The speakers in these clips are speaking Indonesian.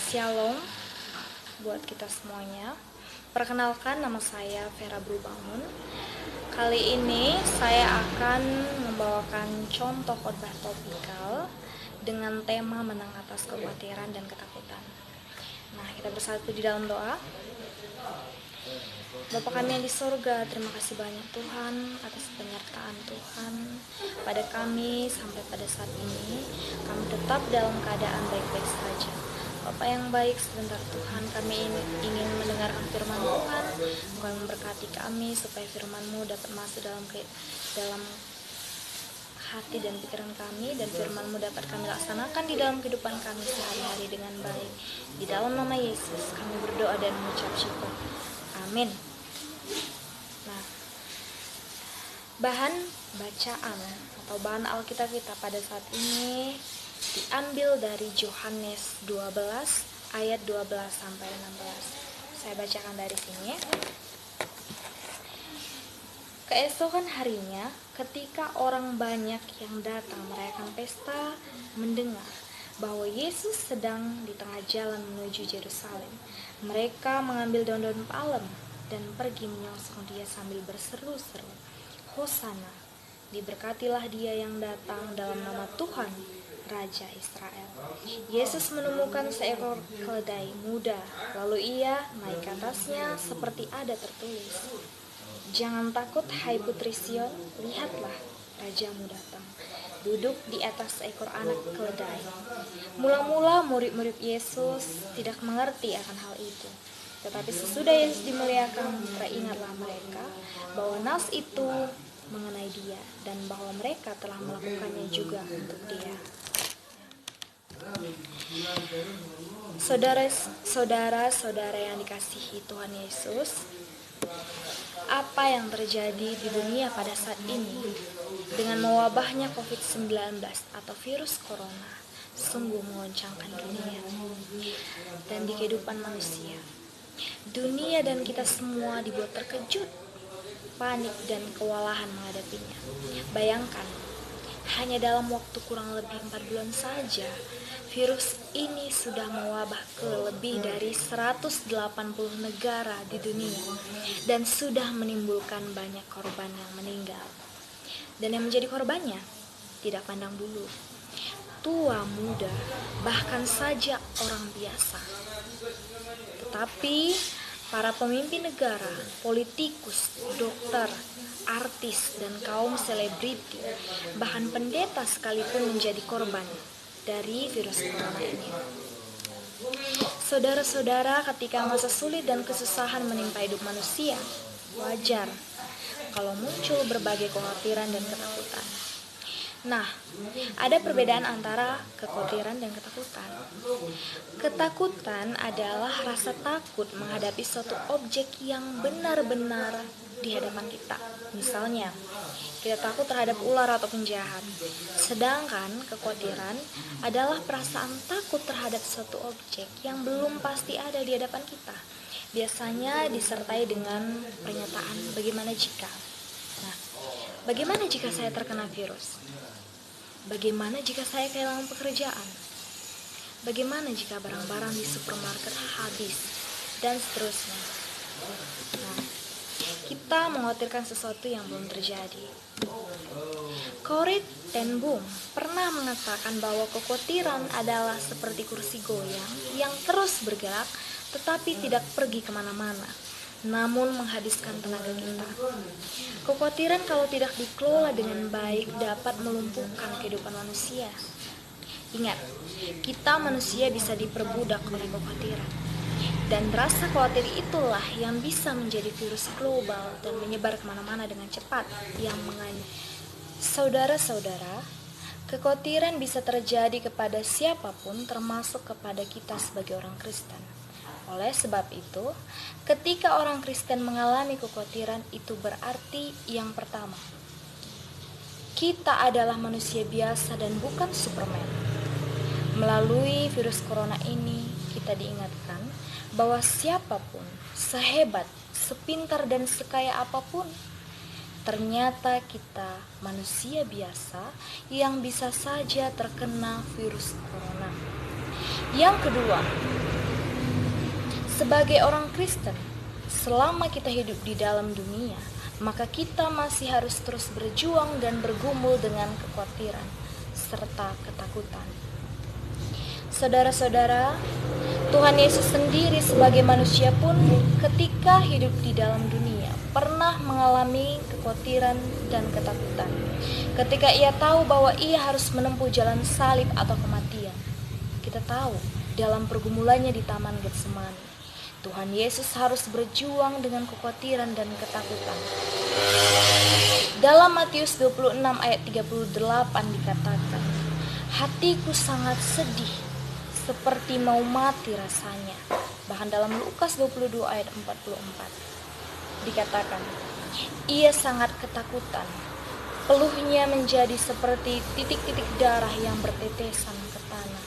Shalom buat kita semuanya. Perkenalkan, nama saya Vera Brubangun. Kali ini saya akan membawakan contoh khotbah topikal dengan tema menang atas kekhawatiran dan ketakutan. Nah, kita bersatu di dalam doa. Bapa kami yang di surga, terima kasih banyak Tuhan atas penyertaan Tuhan pada kami sampai pada saat ini. Kami tetap dalam keadaan baik-baik saja. Bapa yang baik, sebentar Tuhan kami ingin mendengarkan firman Tuhan. Engkau yang memberkati kami supaya firman-Mu dapat masuk dalam hati dan pikiran kami, dan firman-Mu dapat kami laksanakan di dalam kehidupan kami sehari-hari dengan baik. Di dalam nama Yesus kami berdoa dan mengucap syukur. Amin. Nah, bahan bacaan atau bahan Alkitab kita pada saat ini diambil dari Yohanes 12 ayat 12 sampai 16. Saya bacakan dari sini. Keesokan harinya, ketika orang banyak yang datang merayakan pesta mendengar bahwa Yesus sedang di tengah jalan menuju Yerusalem, mereka mengambil daun-daun palem dan pergi menyongsong dia sambil berseru-seru, Hosana, diberkatilah dia yang datang dalam nama Tuhan, Raja Israel. Yesus menemukan seekor keledai muda, lalu ia naik ke atasnya seperti ada tertulis, jangan takut hai putri Sion, lihatlah Rajamu datang, duduk di atas seekor anak keledai. Mula-mula murid-murid Yesus tidak mengerti akan hal itu. Tetapi sesudah Yesus dimuliakan, teringatlah mereka bahwa nas itu mengenai dia dan bahwa mereka telah melakukannya juga untuk dia. Saudara-saudara yang dikasihi Tuhan Yesus, apa yang terjadi di dunia pada saat ini dengan mewabahnya COVID-19 atau virus corona sungguh mengoncangkan dunia dan di kehidupan manusia. Dunia dan kita semua dibuat terkejut, panik dan kewalahan menghadapinya. Bayangkan, hanya dalam waktu kurang lebih 4 bulan saja, virus ini sudah mewabah ke lebih dari 180 negara di dunia dan sudah menimbulkan banyak korban yang meninggal. Dan yang menjadi korbannya tidak pandang bulu, tua, muda, bahkan saja orang biasa. Tetapi para pemimpin negara, politikus, dokter, artis, dan kaum selebriti, bahkan pendeta sekalipun menjadi korban dari virus corona ini. Saudara-saudara, ketika masa sulit dan kesusahan menimpa hidup manusia, wajar kalau muncul berbagai kekhawatiran dan ketakutan. Nah, ada perbedaan antara kekhawatiran dan ketakutan. Ketakutan adalah rasa takut menghadapi suatu objek yang benar-benar di hadapan kita. Misalnya, kita takut terhadap ular atau penjahat. Sedangkan kekhawatiran adalah perasaan takut terhadap suatu objek yang belum pasti ada di hadapan kita. Biasanya disertai dengan pernyataan bagaimana jika. Nah, bagaimana jika saya terkena virus? Bagaimana jika saya kehilangan pekerjaan? Bagaimana jika barang-barang di supermarket habis? Dan seterusnya. Nah, kita mengkhawatirkan sesuatu yang belum terjadi. Corrie ten Boom pernah mengatakan bahwa kekhawatiran adalah seperti kursi goyang yang terus bergerak tetapi tidak pergi kemana-mana, namun menghabiskan tenaga kita. Kekhawatiran kalau tidak dikelola dengan baik dapat melumpuhkan kehidupan manusia. Ingat, kita manusia bisa diperbudak oleh kekhawatiran. Dan rasa khawatir itulah yang bisa menjadi virus global dan menyebar kemana-mana dengan cepat yang Saudara-saudara, kekhawatiran bisa terjadi kepada siapapun termasuk kepada kita sebagai orang Kristen. Oleh sebab itu, ketika orang Kristen mengalami kekhawatiran, itu berarti yang pertama, kita adalah manusia biasa dan bukan Superman. Melalui virus corona ini, kita diingatkan bahwa siapapun, sehebat, sepintar dan sekaya apapun, ternyata kita manusia biasa yang bisa saja terkena virus corona. Yang kedua, Sebagai orang Kristen, selama kita hidup di dalam dunia, maka kita masih harus terus berjuang dan bergumul dengan kekhawatiran serta ketakutan. Saudara-saudara, Tuhan Yesus sendiri sebagai manusia pun ketika hidup di dalam dunia pernah mengalami kekhawatiran dan ketakutan. Ketika ia tahu bahwa ia harus menempuh jalan salib atau kematian. Kita tahu dalam pergumulannya di Taman Getsemani, Tuhan Yesus harus berjuang dengan kekhawatiran dan ketakutan. Dalam Matius 26 ayat 38 dikatakan, "Hatiku sangat sedih, seperti mau mati rasanya." Bahkan dalam Lukas 22 ayat 44 dikatakan, "Ia sangat ketakutan, peluhnya menjadi seperti titik-titik darah yang bertetesan ke tanah."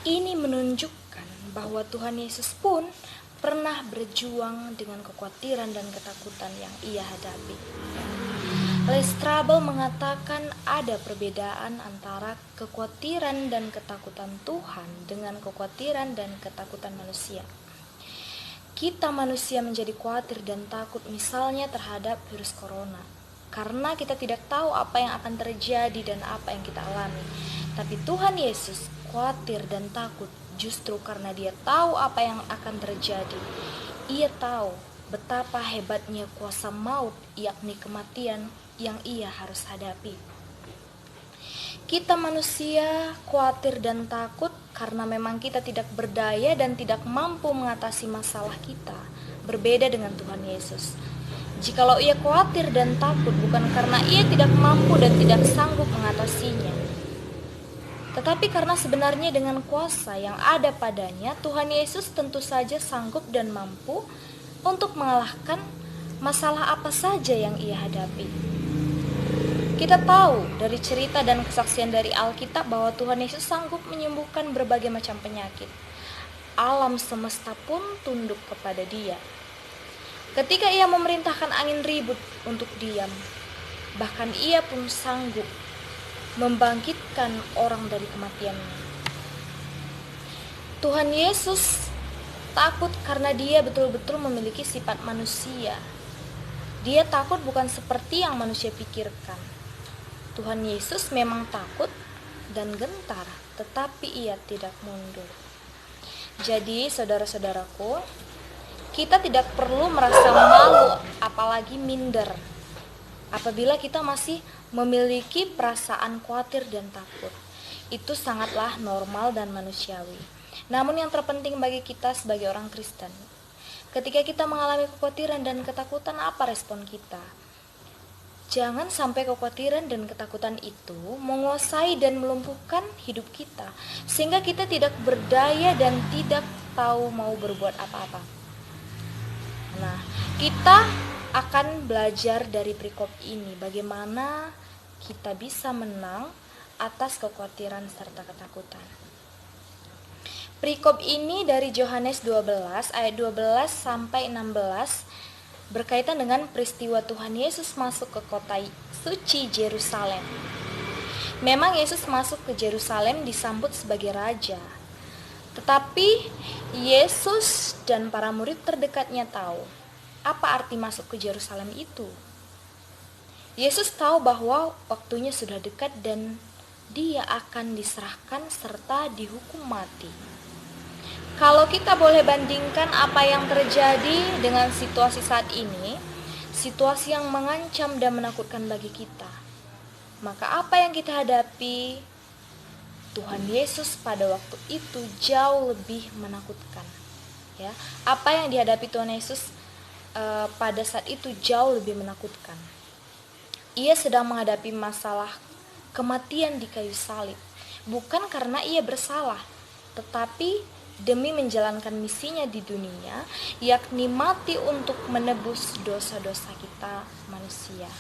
Ini menunjukkan bahwa Tuhan Yesus pun pernah berjuang dengan kekhawatiran dan ketakutan yang ia hadapi. Les Strabel mengatakan ada perbedaan antara kekhawatiran dan ketakutan Tuhan dengan kekhawatiran dan ketakutan manusia. Kita manusia menjadi khawatir dan takut misalnya terhadap virus corona, karena kita tidak tahu apa yang akan terjadi dan apa yang kita alami. Tapi Tuhan Yesus khawatir dan takut justru karena dia tahu apa yang akan terjadi. Ia tahu betapa hebatnya kuasa maut, yakni kematian yang ia harus hadapi. Kita manusia khawatir dan takut karena memang kita tidak berdaya dan tidak mampu mengatasi masalah kita. Berbeda dengan Tuhan Yesus. Jikalau ia khawatir dan takut bukan karena ia tidak mampu dan tidak sanggup mengatasinya, tetapi karena sebenarnya dengan kuasa yang ada padanya, Tuhan Yesus tentu saja sanggup dan mampu untuk mengalahkan masalah apa saja yang ia hadapi. Kita tahu dari cerita dan kesaksian dari Alkitab bahwa Tuhan Yesus sanggup menyembuhkan berbagai macam penyakit. Alam semesta pun tunduk kepada Dia. Ketika ia memerintahkan angin ribut untuk diam, bahkan ia pun sanggup membangkitkan orang dari kematiannya. Tuhan Yesus takut karena dia betul-betul memiliki sifat manusia. Dia takut bukan seperti yang manusia pikirkan. Tuhan Yesus memang takut dan gentar, tetapi ia tidak mundur. Jadi saudara-saudaraku, kita tidak perlu merasa malu apalagi minder apabila kita masih memiliki perasaan khawatir dan takut. Itu sangatlah normal dan manusiawi. Namun yang terpenting bagi kita sebagai orang Kristen, ketika kita mengalami kekhawatiran dan ketakutan, apa respon kita? Jangan sampai kekhawatiran dan ketakutan itu menguasai dan melumpuhkan hidup kita, sehingga kita tidak berdaya dan tidak tahu mau berbuat apa-apa. Nah, kita akan belajar dari perikop ini bagaimana kita bisa menang atas kekhawatiran serta ketakutan. Perikop ini dari Yohanes 12 ayat 12 sampai 16 berkaitan dengan peristiwa Tuhan Yesus masuk ke kota suci Yerusalem. Memang Yesus masuk ke Yerusalem disambut sebagai raja. Tetapi Yesus dan para murid terdekatnya tahu apa arti masuk ke Yerusalem itu. Yesus tahu bahwa waktunya sudah dekat dan dia akan diserahkan serta dihukum mati. Kalau kita boleh bandingkan apa yang terjadi dengan situasi saat ini, situasi yang mengancam dan menakutkan bagi kita, maka apa yang kita hadapi, Tuhan Yesus pada waktu itu jauh lebih menakutkan. Ya, apa yang dihadapi Tuhan Yesus pada saat itu jauh lebih menakutkan. Ia sedang menghadapi masalah kematian di kayu salib, bukan karena ia bersalah, tetapi demi menjalankan misinya di dunia, yakni mati untuk menebus dosa-dosa kita manusia.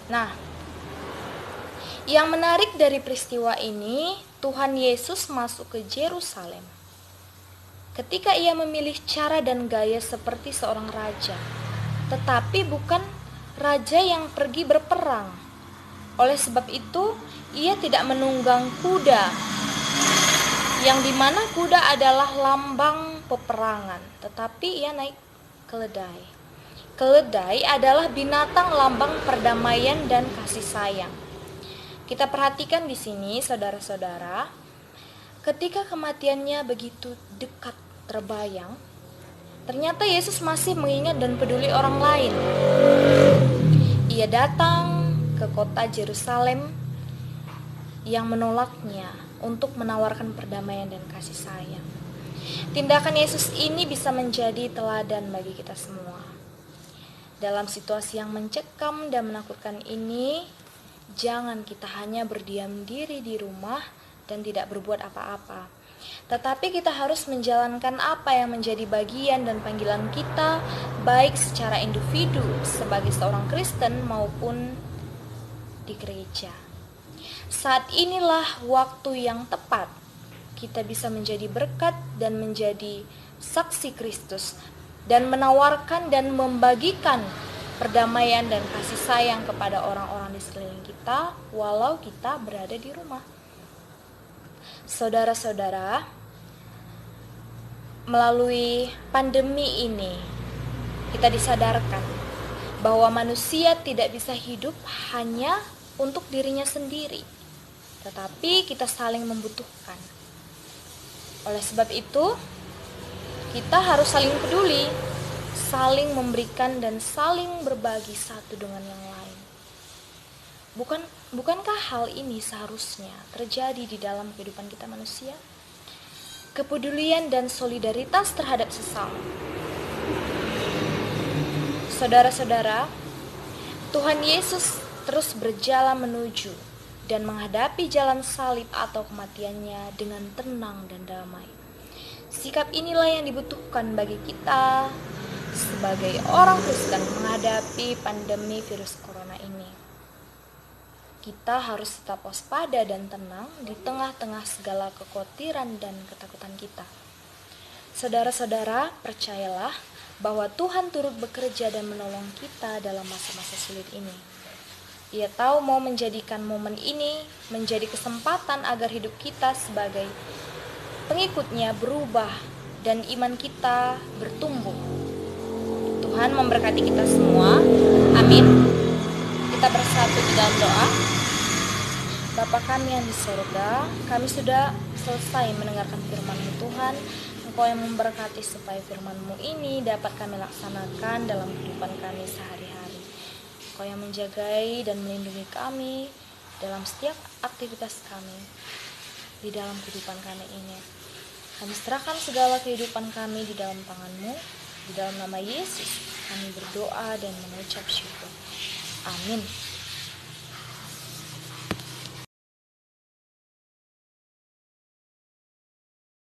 Nah, yang menarik dari peristiwa ini, Tuhan Yesus masuk ke Yerusalem. Ketika ia memilih cara dan gaya seperti seorang raja, tetapi bukan raja yang pergi berperang. Oleh sebab itu, ia tidak menunggang kuda, yang dimana kuda adalah lambang peperangan, tetapi ia naik keledai. Keledai adalah binatang lambang perdamaian dan kasih sayang. Kita perhatikan di sini, saudara-saudara, ketika kematiannya begitu dekat terbayang, ternyata Yesus masih mengingat dan peduli orang lain. Ia datang ke kota Yerusalem yang menolaknya untuk menawarkan perdamaian dan kasih sayang. Tindakan Yesus ini bisa menjadi teladan bagi kita semua. Dalam situasi yang mencekam dan menakutkan ini, jangan kita hanya berdiam diri di rumah dan tidak berbuat apa-apa. Tetapi kita harus menjalankan apa yang menjadi bagian dan panggilan kita, baik secara individu sebagai seorang Kristen maupun di gereja. Saat inilah waktu yang tepat kita bisa menjadi berkat dan menjadi saksi Kristus dan menawarkan dan membagikan perdamaian dan kasih sayang kepada orang-orang di sekeliling kita walau kita berada di rumah. Saudara-saudara, melalui pandemi ini kita disadarkan bahwa manusia tidak bisa hidup hanya untuk dirinya sendiri, tetapi kita saling membutuhkan. Oleh sebab itu, kita harus saling peduli, saling memberikan dan saling berbagi satu dengan yang lain. Bukankah hal ini seharusnya terjadi di dalam kehidupan kita manusia? Kepedulian dan solidaritas terhadap sesama. Saudara-saudara, Tuhan Yesus terus berjalan menuju dan menghadapi jalan salib atau kematiannya dengan tenang dan damai. Sikap inilah yang dibutuhkan bagi kita sebagai orang Kristen menghadapi pandemi virus corona ini. Kita harus tetap waspada dan tenang di tengah-tengah segala kekhawatiran dan ketakutan kita. Saudara-saudara, percayalah bahwa Tuhan turut bekerja dan menolong kita dalam masa-masa sulit ini. Ia tahu mau menjadikan momen ini menjadi kesempatan agar hidup kita sebagai pengikutnya berubah dan iman kita bertumbuh. Tuhan memberkati kita semua. Amin. Kita bersatu di dalam doa. Bapa kami yang di surga, kami sudah selesai mendengarkan firman-Mu Tuhan. Engkau yang memberkati supaya firman-Mu ini dapat kami laksanakan dalam kehidupan kami sehari-hari. Engkau yang menjagai dan melindungi kami dalam setiap aktivitas kami di dalam kehidupan kami ini. Kami serahkan segala kehidupan kami di dalam tangan-Mu. Di dalam nama Yesus kami berdoa dan mengucap syukur. Amin.